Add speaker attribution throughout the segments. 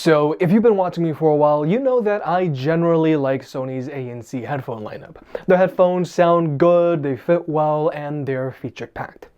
Speaker 1: So if you've been watching me for a while, you know that I generally like Sony's ANC headphone lineup. The headphones sound good, they fit well, and they're feature-packed.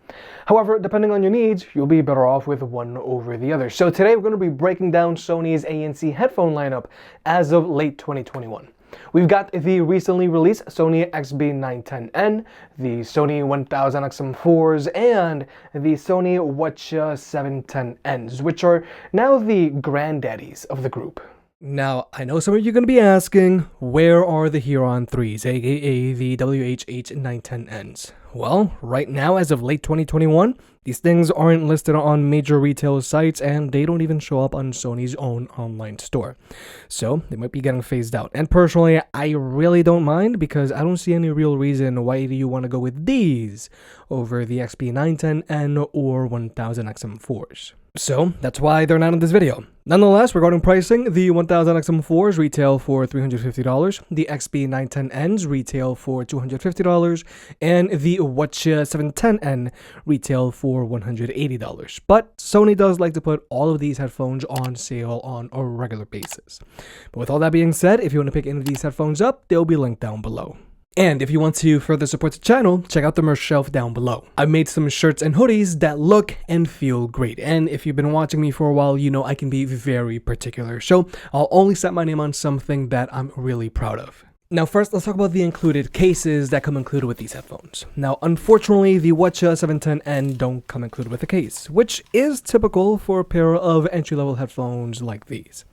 Speaker 1: However, depending on your needs, you'll be better off with one over the other. So today we're going to be breaking down Sony's ANC headphone lineup as of late 2021. We've got the recently released Sony XB910N, the Sony 1000XM4s, and the Sony WH-CH710Ns, which are now the granddaddies of the group. Now, I know some of you are going to be asking, where are the Huron 3s, aka the WH-CH710Ns? Well, right now, as of late 2021, these things aren't listed on major retail sites and they don't even show up on Sony's own online store. So, they might be getting phased out. And personally, I really don't mind because I don't see any real reason why you want to go with these over the XB910N or 1000XM4s. So, that's why they're not in this video. Nonetheless, regarding pricing, the 1000XM4s retail for $350, the XB910Ns retail for $250, and the WH-CH710N retail for $180. But Sony does like to put all of these headphones on sale on a regular basis. But with all that being said, if you want to pick any of these headphones up, they'll be linked down below. And if you want to further support the channel, check out the merch shelf down below. I've made some shirts and hoodies that look and feel great. And if you've been watching me for a while, you know I can be very particular. So I'll only set my name on something that I'm really proud of. Now first, let's talk about the included cases that come included with these headphones. Now, unfortunately, the WH-CH710N don't come included with a case, which is typical for a pair of entry-level headphones like these.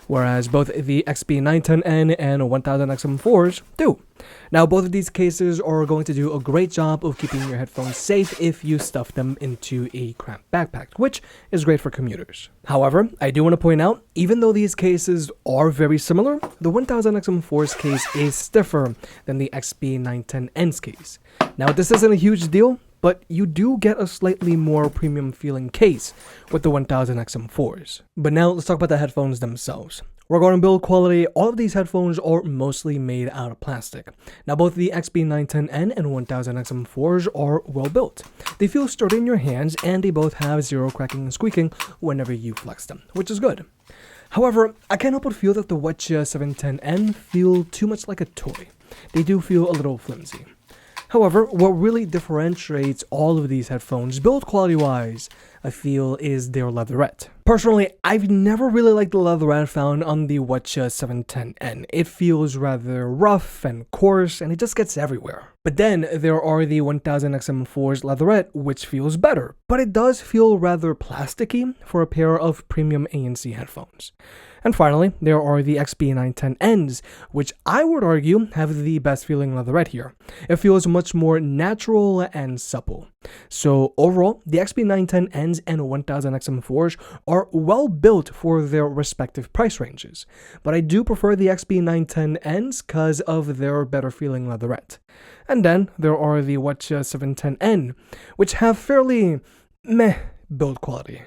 Speaker 1: Whereas both the XB910N and 1000XM4s do. Now, both of these cases are going to do a great job of keeping your headphones safe if you stuff them into a cramped backpack, which is great for commuters. However, I do want to point out, even though these cases are very similar, the 1000XM4's case is stiffer than the XB910N's case. Now, this isn't a huge deal, but you do get a slightly more premium feeling case with the 1000XM4s. But now let's talk about the headphones themselves. Regarding build quality, all of these headphones are mostly made out of plastic. Now both the XB910N and 1000XM4s are well built. They feel sturdy in your hands and they both have zero cracking and squeaking whenever you flex them, which is good. However, I can't help but feel that the WH-CH710N feel too much like a toy. They do feel a little flimsy. However, what really differentiates all of these headphones, build quality wise, I feel is their leatherette. Personally, I've never really liked the leatherette found on the WH-CH710N. It feels rather rough and coarse and it just gets everywhere. But then there are the 1000XM4's leatherette, which feels better, but it does feel rather plasticky for a pair of premium ANC headphones. And finally, there are the XB910Ns, which I would argue have the best feeling leatherette here. It feels much more natural and supple. So overall, the XB910Ns and 1000XM4s are well built for their respective price ranges. But I do prefer the XB910Ns because of their better feeling leatherette. And then there are the WH-CH710N, which have fairly meh build quality.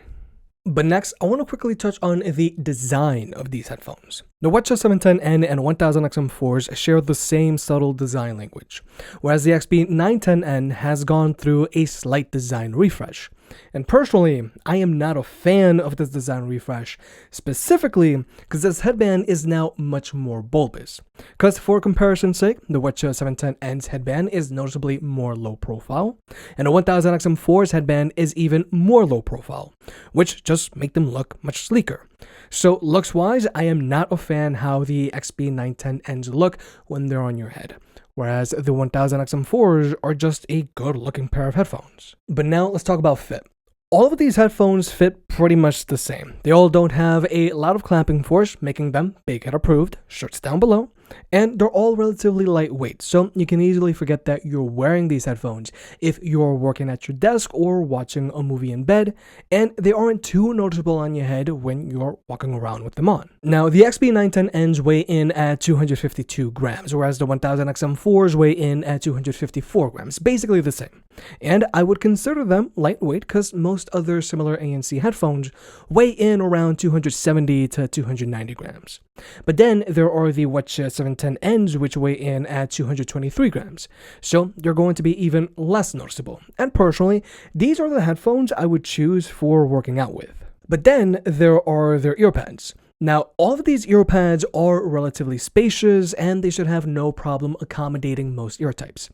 Speaker 1: But next, I want to quickly touch on the design of these headphones. The WH-CH710N and 1000XM4s share the same subtle design language, whereas the XB910N has gone through a slight design refresh. And personally, I am not a fan of this design refresh, specifically because this headband is now much more bulbous. Because for comparison's sake, the WH-CH710N's headband is noticeably more low profile, and the 1000XM4's headband is even more low profile, which just make them look much sleeker. So looks wise, I am not a fan how the XB910N's look when they're on your head. Whereas the 1000XM4s are just a good looking pair of headphones. But now let's talk about fit. All of these headphones fit pretty much the same. They all don't have a lot of clamping force, making them Big Head approved, shirts down below, and they're all relatively lightweight, so you can easily forget that you're wearing these headphones if you're working at your desk or watching a movie in bed, and they aren't too noticeable on your head when you're walking around with them on. Now, the XB910Ns weigh in at 252 grams, whereas the 1000XM4s weigh in at 254 grams, basically the same. And I would consider them lightweight because most other similar ANC headphones weigh in around 270 to 290 grams. But then there are the WH-CH710Ns, which weigh in at 223 grams, so they're going to be even less noticeable. And personally, these are the headphones I would choose for working out with. But then there are their earpads. Now, all of these earpads are relatively spacious and they should have no problem accommodating most ear types.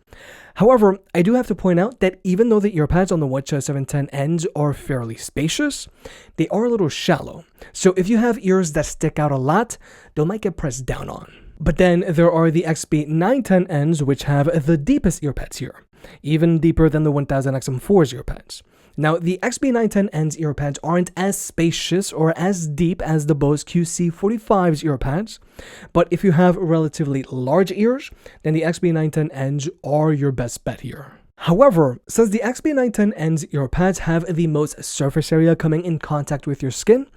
Speaker 1: However, I do have to point out that even though the earpads on the WH-CH710Ns are fairly spacious, they are a little shallow. So if you have ears that stick out a lot, they might get pressed down on. But then there are the XB910Ns, which have the deepest earpads here, even deeper than the 1000XM4's earpads. Now, the XB910N's earpads aren't as spacious or as deep as the Bose QC45's earpads, but if you have relatively large ears, then the XB910N's are your best bet here. However, since the XB910N's earpads have the most surface area coming in contact with your skin,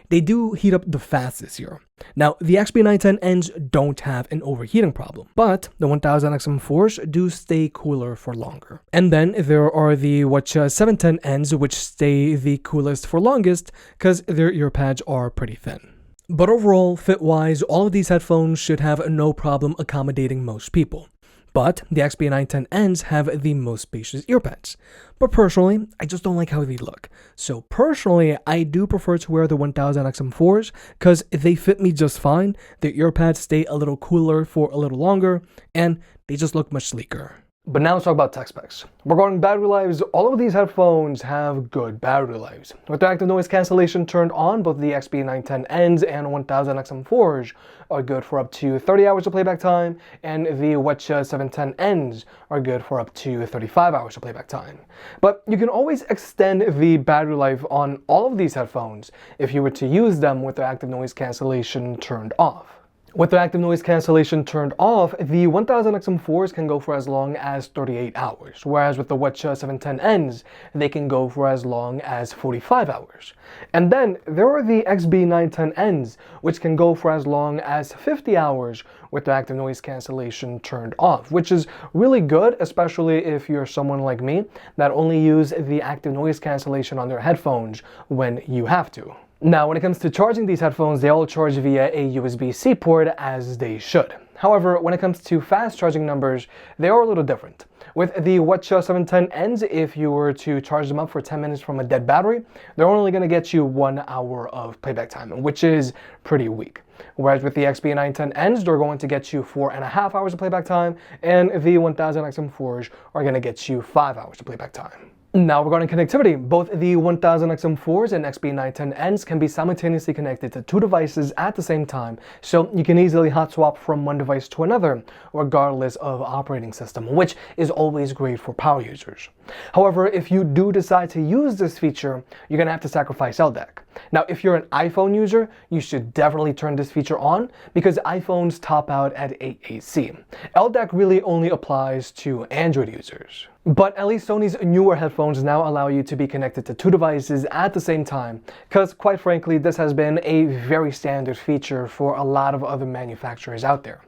Speaker 1: they do heat up the fastest here. Now, the XB910N's don't have an overheating problem, but the 1000XM4's do stay cooler for longer. And then there are the WH-CH710N's, which stay the coolest for longest because their earpads are pretty thin. But overall, fit-wise, all of these headphones should have no problem accommodating most people. But the XB910Ns have the most spacious earpads. But personally, I just don't like how they look. So personally, I do prefer to wear the 1000XM4s because they fit me just fine, the earpads stay a little cooler for a little longer, and they just look much sleeker. But now let's talk about tech specs. Regarding battery lives, all of these headphones have good battery lives. With the active noise cancellation turned on, both the XB910Ns and 1000XM4s are good for up to 30 hours of playback time, and the WH-710Ns are good for up to 35 hours of playback time. But you can always extend the battery life on all of these headphones if you were to use them with the active noise cancellation turned off. With the active noise cancellation turned off, the 1000XM4s can go for as long as 38 hours, whereas with the WH-710Ns, they can go for as long as 45 hours. And then there are the XB910Ns, which can go for as long as 50 hours with the active noise cancellation turned off, which is really good, especially if you're someone like me that only use the active noise cancellation on their headphones when you have to. Now, when it comes to charging these headphones, they all charge via a USB-C port, as they should. However, when it comes to fast charging numbers, they are a little different. With the WH-710Ns, if you were to charge them up for 10 minutes from a dead battery, they're only going to get you 1 hour of playback time, which is pretty weak. Whereas with the XB910Ns, they're going to get you 4.5 hours of playback time, and the 1000XM4s are going to get you 5 hours of playback time. Now, regarding connectivity, both the 1000XM4s and XB910Ns can be simultaneously connected to 2 devices at the same time, so you can easily hot swap from one device to another, regardless of operating system, which is always great for power users. However, if you do decide to use this feature, you're going to have to sacrifice LDAC. Now, if you're an iPhone user, you should definitely turn this feature on because iPhones top out at AAC. LDAC really only applies to Android users. But at least Sony's newer headphones now allow you to be connected to 2 devices at the same time, because quite frankly, this has been a very standard feature for a lot of other manufacturers out there.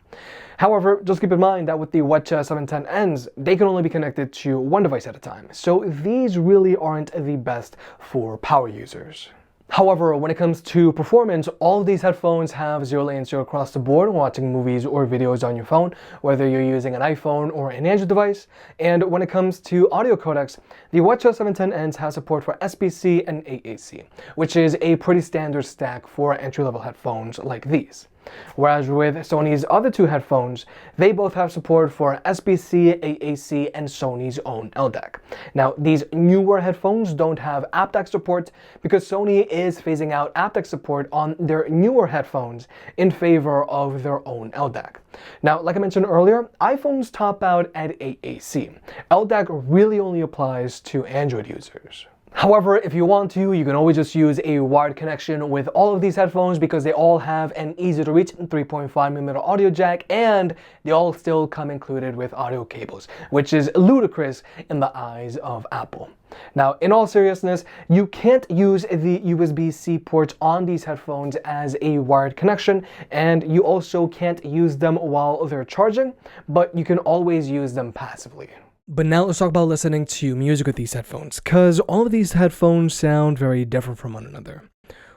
Speaker 1: However, just keep in mind that with the WH-710Ns, they can only be connected to 1 device at a time, so these really aren't the best for power users. However, when it comes to performance, all of these headphones have 0 latency across the board watching movies or videos on your phone, whether you're using an iPhone or an Android device. And when it comes to audio codecs, the WH-710Ns have support for SBC and AAC, which is a pretty standard stack for entry-level headphones like these. Whereas with Sony's other 2 headphones, they both have support for SBC, AAC, and Sony's own LDAC. Now, these newer headphones don't have aptX support because Sony is phasing out aptX support on their newer headphones in favor of their own LDAC. Now, like I mentioned earlier, iPhones top out at AAC. LDAC really only applies to Android users. However, if you want to, you can always just use a wired connection with all of these headphones because they all have an easy-to-reach 3.5mm audio jack, and they all still come included with audio cables, which is ludicrous in the eyes of Apple. Now, in all seriousness, you can't use the USB-C ports on these headphones as a wired connection, and you also can't use them while they're charging, but you can always use them passively. But now let's talk about listening to music with these headphones, because all of these headphones sound very different from one another.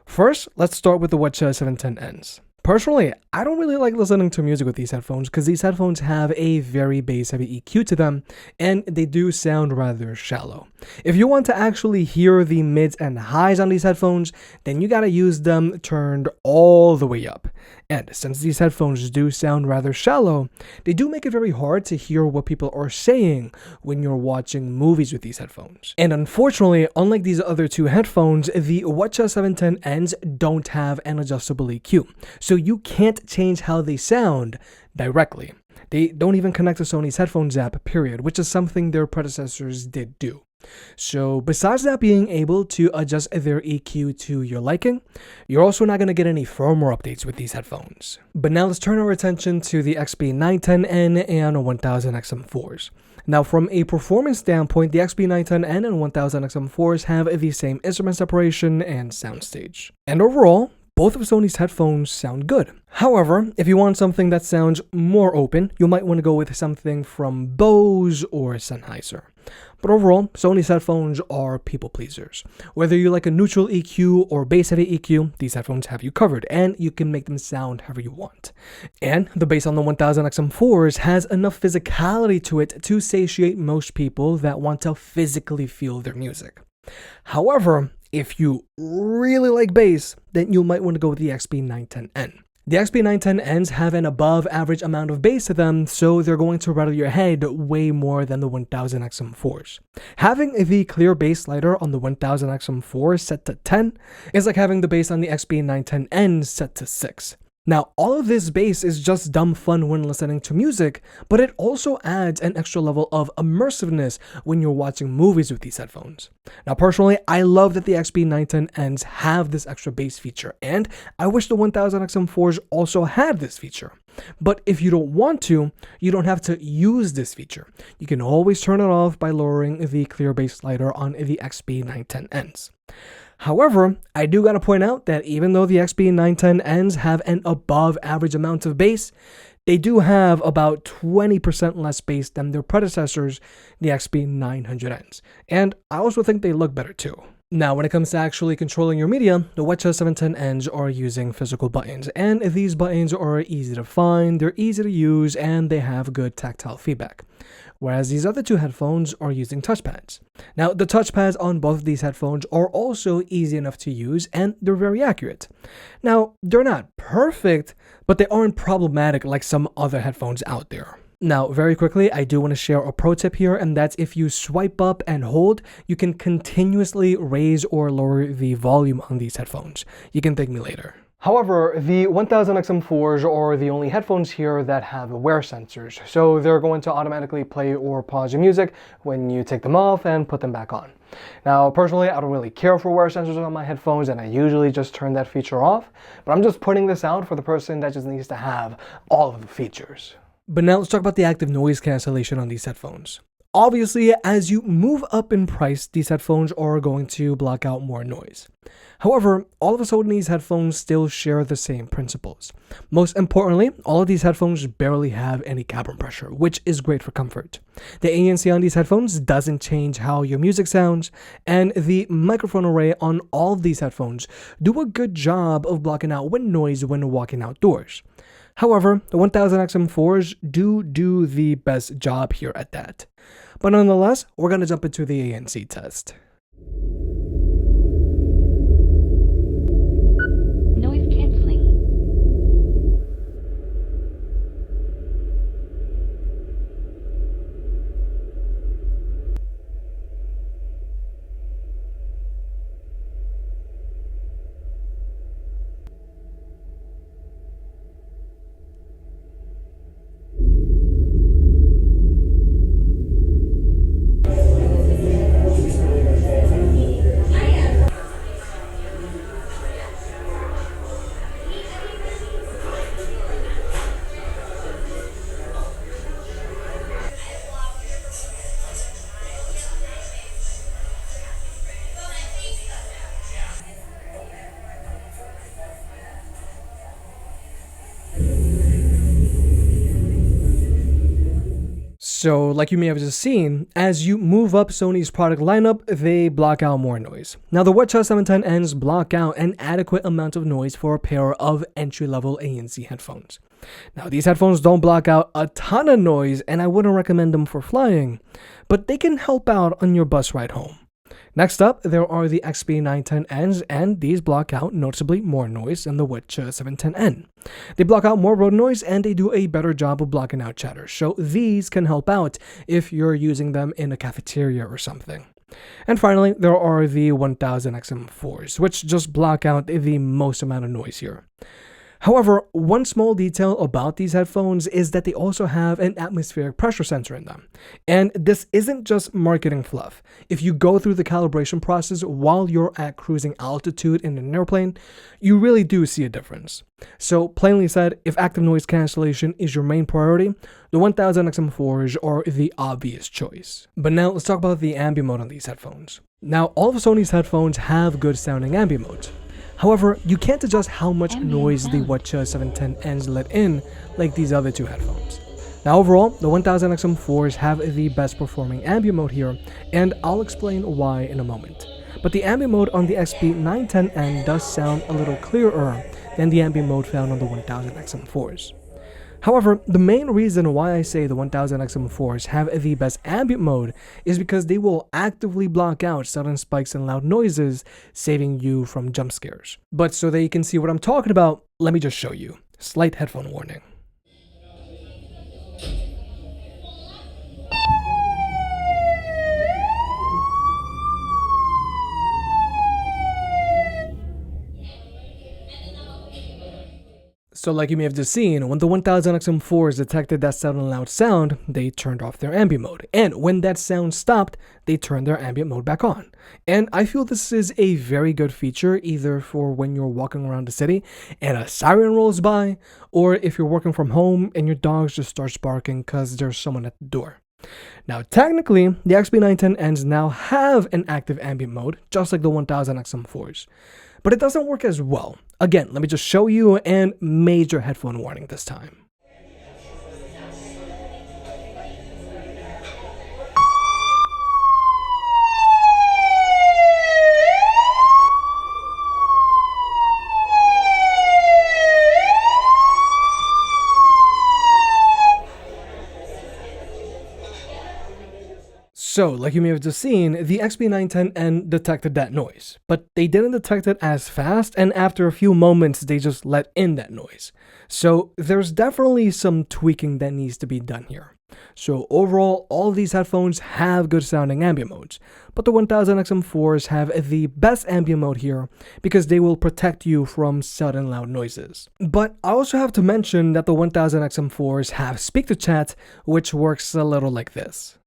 Speaker 1: First, let's start with the WH-710Ns. Personally, I don't really like listening to music with these headphones because these headphones have a very bass-heavy EQ to them, and they do sound rather shallow. If you want to actually hear the mids and highs on these headphones, then you gotta use them turned all the way up. And since these headphones do sound rather shallow, they do make it very hard to hear what people are saying when you're watching movies with these headphones. And unfortunately, unlike these other two headphones, the WH-CH710Ns don't have an adjustable EQ. So you can't change how they sound directly. They don't even connect to Sony's headphones app, period, which is something their predecessors did do. So besides that being able to adjust their EQ to your liking, you're also not going to get any firmware updates with these headphones. But now let's turn our attention to the XB910N and 1000XM4s. Now from a performance standpoint, the XB910N and 1000XM4s have the same instrument separation and soundstage. And overall, both of Sony's headphones sound good. However, if you want something that sounds more open, you might want to go with something from Bose or Sennheiser. But overall, Sony's headphones are people pleasers. Whether you like a neutral EQ or bass-heavy EQ, these headphones have you covered, and you can make them sound however you want. And the bass on the 1000XM4s has enough physicality to it to satiate most people that want to physically feel their music. However, if you really like bass, then you might want to go with the XB910N. The XB910Ns have an above average amount of bass to them, so they're going to rattle your head way more than the 1000XM4s. Having the clear bass slider on the 1000XM4 set to 10 is like having the bass on the XB910N set to 6. Now, all of this bass is just dumb fun when listening to music, but it also adds an extra level of immersiveness when you're watching movies with these headphones. Now, personally, I love that the XB910Ns have this extra bass feature, and I wish the 1000XM4s also had this feature. But if you don't want to, you don't have to use this feature. You can always turn it off by lowering the clear bass slider on the XB910Ns. However, I do gotta point out that even though the XB910Ns have an above average amount of bass, they do have about 20% less bass than their predecessors, the XB900Ns. And I also think they look better too. Now, when it comes to actually controlling your media, the WH-CH710Ns are using physical buttons, and these buttons are easy to find, they're easy to use, and they have good tactile feedback. Whereas these other two headphones are using touchpads. Now, the touchpads on both of these headphones are also easy enough to use, and they're very accurate. Now, they're not perfect, but they aren't problematic like some other headphones out there. Now, very quickly, I do want to share a pro tip here, and that's if you swipe up and hold, you can continuously raise or lower the volume on these headphones. You can thank me later. However, the 1000XM4s are the only headphones here that have wear sensors, so they're going to automatically play or pause your music when you take them off and put them back on. Now, personally, I don't really care for wear sensors on my headphones, and I usually just turn that feature off, but I'm just putting this out for the person that just needs to have all of the features. But now let's talk about the active noise cancellation on these headphones. Obviously, as you move up in price, these headphones are going to block out more noise. However, all of Sony's headphones still share the same principles. Most importantly, all of these headphones barely have any cavern pressure, which is great for comfort. The ANC on these headphones doesn't change how your music sounds, and the microphone array on all of these headphones do a good job of blocking out wind noise when walking outdoors. However, the 1000XM4s do the best job here at that. But nonetheless, we're going to jump into the ANC test.
Speaker 2: Noise cancelling.
Speaker 1: So, like you may have just seen, as you move up Sony's product lineup, they block out more noise. Now, the WH-CH710Ns block out an adequate amount of noise for a pair of entry-level ANC headphones. Now, these headphones don't block out a ton of noise, and I wouldn't recommend them for flying, but they can help out on your bus ride home. Next up, there are the XB910Ns, and these block out noticeably more noise than the WH-710N. They block out more road noise, and they do a better job of blocking out chatter, so these can help out if you're using them in a cafeteria or something. And finally, there are the 1000XM4s, which just block out the most amount of noise here. However, one small detail about these headphones is that they also have an atmospheric pressure sensor in them. And this isn't just marketing fluff. If you go through the calibration process while you're at cruising altitude in an airplane, you really do see a difference. So plainly said, if active noise cancellation is your main priority, the 1000XM4s are the obvious choice. But now let's talk about the ambient mode on these headphones. Now, all of Sony's headphones have good sounding ambient modes. However, you can't adjust how much noise the WH-710Ns let in like these other two headphones. Now overall, the 1000XM4s have the best performing ambient mode here, and I'll explain why in a moment. But the ambient mode on the XB910N does sound a little clearer than the ambient mode found on the 1000XM4s. However, the main reason why I say the 1000XM4s have the best ambient mode is because they will actively block out sudden spikes and loud noises, saving you from jump scares. But so that you can see what I'm talking about, let me just show you. Slight headphone warning. So like you may have just seen, when the 1000XM4s detected that sudden loud sound, they turned off their ambient mode. And when that sound stopped, they turned their ambient mode back on. And I feel this is a very good feature either for when you're walking around the city and a siren rolls by, or if you're working from home and your dog just starts barking because there's someone at the door. Now technically, the XB910Ns now have an active ambient mode, just like the 1000XM4s. But it doesn't work as well. Again, let me just show you, and major headphone warning this time. So, like you may have just seen, the XB910N detected that noise, but they didn't detect it as fast, and after a few moments, they just let in that noise. So, there's definitely some tweaking that needs to be done here. So, overall, all of these headphones have good sounding ambient modes, but the 1000XM4s have the best ambient mode here because they will protect you from sudden loud noises. But I also have to mention that the 1000XM4s have speak to chat, which works a little like this.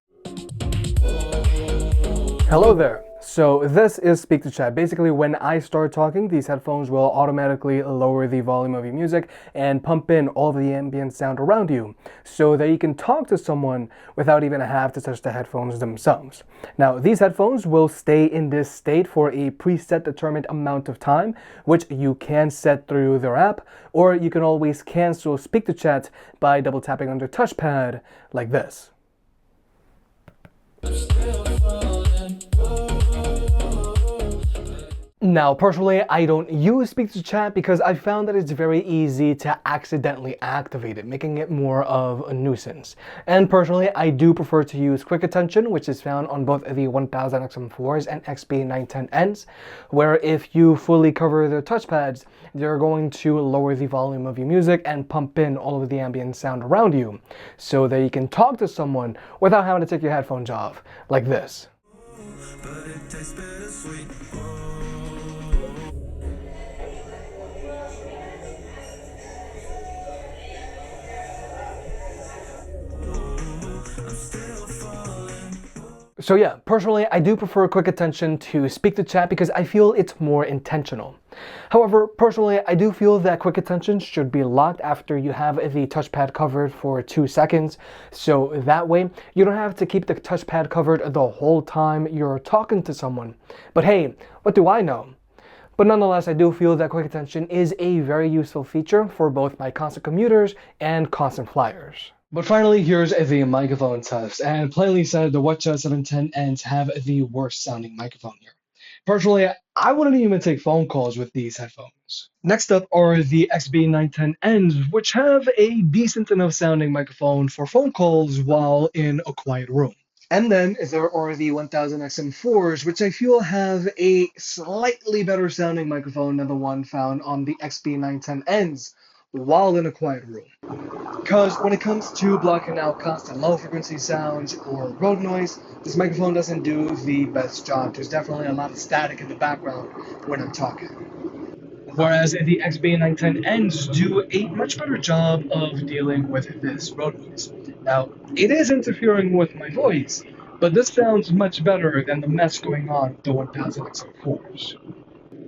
Speaker 1: Hello there. So this is speak to chat. Basically, when I start talking, these headphones will automatically lower the volume of your music and pump in all of the ambient sound around you so that you can talk to someone without even have to touch the headphones themselves. Now, these headphones will stay in this state for a preset determined amount of time, which you can set through their app, or you can always cancel speak to chat by double tapping on the touchpad like this. Now, personally, I don't use speak to chat because I found that it's very easy to accidentally activate it, making it more of a nuisance. And personally, I do prefer to use quick attention, which is found on both the 1000XM4s and XB910Ns, where if you fully cover their touchpads, they're going to lower the volume of your music and pump in all of the ambient sound around you, so that you can talk to someone without having to take your headphones off, like this. But it tastes bittersweet. So yeah, personally, I do prefer quick attention to speak to chat because I feel it's more intentional. However, personally, I do feel that quick attention should be locked after you have the touchpad covered for 2 seconds. So that way, you don't have to keep the touchpad covered the whole time you're talking to someone. But hey, what do I know? But nonetheless, I do feel that quick attention is a very useful feature for both my constant commuters and constant flyers. But finally, here's the microphone test, and plainly said, the WH-CH710Ns have the worst sounding microphone here. Personally, I wouldn't even take phone calls with these headphones. Next up are the XB910Ns, which have a decent enough sounding microphone for phone calls while in a quiet room. And then there are the 1000XM4s, which I feel have a slightly better sounding microphone than the one found on the XB910Ns while in a quiet room. Because when it comes to blocking out constant low frequency sounds or road noise, this microphone doesn't do the best job. There's definitely a lot of static in the background when I'm talking. Whereas the XB910Ns do a much better job of dealing with this road noise. Now, it is interfering with my voice, but this sounds much better than the mess going on with the 1000XM4s.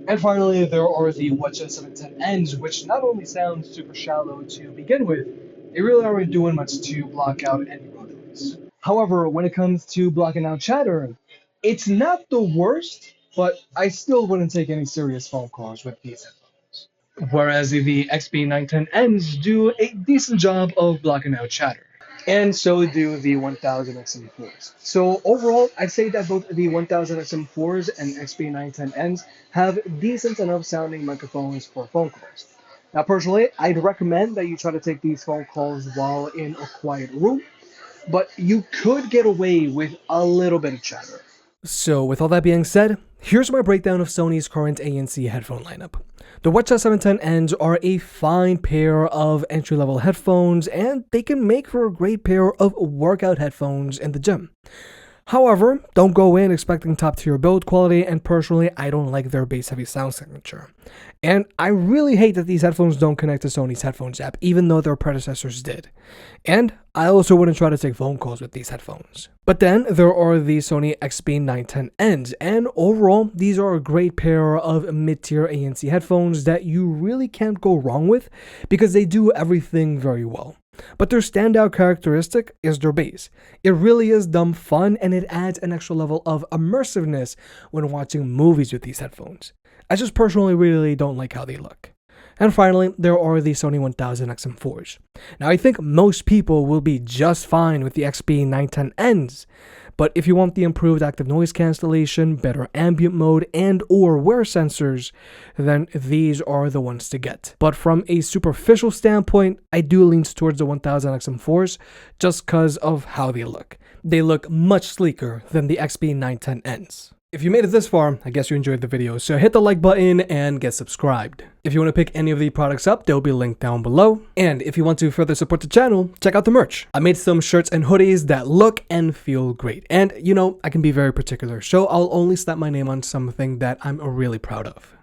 Speaker 1: And finally, there are the WH-CH710Ns, which not only sound super shallow to begin with, they really aren't doing much to block out any road noise. However, when it comes to blocking out chatter, it's not the worst, but I still wouldn't take any serious phone calls with these headphones. Whereas the XB910Ns do a decent job of blocking out chatter. And so do the 1000XM4s. So overall, I'd say that both the 1000XM4s and XB910Ns have decent enough sounding microphones for phone calls. Now personally, I'd recommend that you try to take these phone calls while in a quiet room, but you could get away with a little bit of chatter. So with all that being said, here's my breakdown of Sony's current ANC headphone lineup. The WH-CH710Ns are a fine pair of entry-level headphones, and they can make for a great pair of workout headphones in the gym. However, don't go in expecting top-tier build quality, and personally, I don't like their bass-heavy sound signature. And I really hate that these headphones don't connect to Sony's headphones app, even though their predecessors did. And I also wouldn't try to take phone calls with these headphones. But then there are the Sony XB910Ns, and overall, these are a great pair of mid-tier ANC headphones that you really can't go wrong with because they do everything very well. But their standout characteristic is their bass. It really is dumb fun, and it adds an extra level of immersiveness when watching movies with these headphones. I just personally really don't like how they look. And finally, there are the Sony 1000XM4s. Now, I think most people will be just fine with the XB910Ns, but if you want the improved active noise cancellation, better ambient mode, and or wear sensors, then these are the ones to get. But from a superficial standpoint, I do lean towards the 1000XM4s just because of how they look. They look much sleeker than the XB910Ns. If you made it this far, I guess you enjoyed the video, so hit the like button and get subscribed. If you want to pick any of the products up, they'll be linked down below. And if you want to further support the channel, check out the merch. I made some shirts and hoodies that look and feel great. And you know, I can be very particular, so I'll only slap my name on something that I'm really proud of.